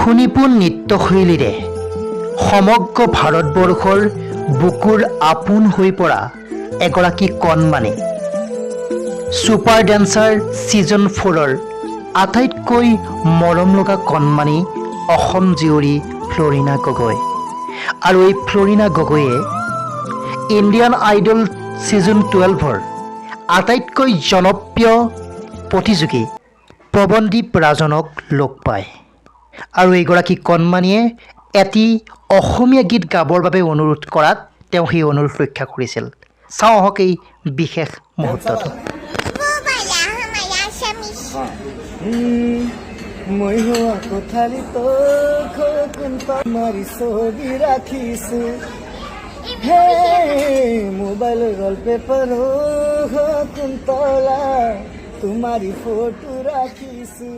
শুনিপোন নৃত্যশৈলীৰে সমগ্ৰ ভাৰতবৰ্ষৰ বুকুৰ আপোন হৈ পৰা এগৰাকী কণমানি ছুপাৰ ডান্সাৰ ছিজন 4ৰ আটাইতকৈ মৰম লগা কণমানি অসম জীয়ৰী ফ্ল'ৰিনা গগৈ। আৰু এই ফ্ল'ৰিনা গগৈয়ে ইণ্ডিয়ান আইডল ছিজন 12ৰ আটাইতকৈ জনপ্ৰিয় প্ৰতিযোগী পৱনদীপ ৰাজনক লগ পায়। আৰু এইগৰাকী কণমানিয়ে এটি অসমীয়া গীত গাবৰ বাবে অনুৰোধ কৰাত তেওঁ সেই অনুৰোধ ৰক্ষা কৰিছিল। চাওঁ আহক এই বিশেষ মুহূৰ্তটো। মই হোৱা কোঠালিত মাৰি ছবি ৰাখিছো হে মোবাইল ৰল পেপাৰ কুন্তলা তোমাৰি ফটো ৰাখিছো।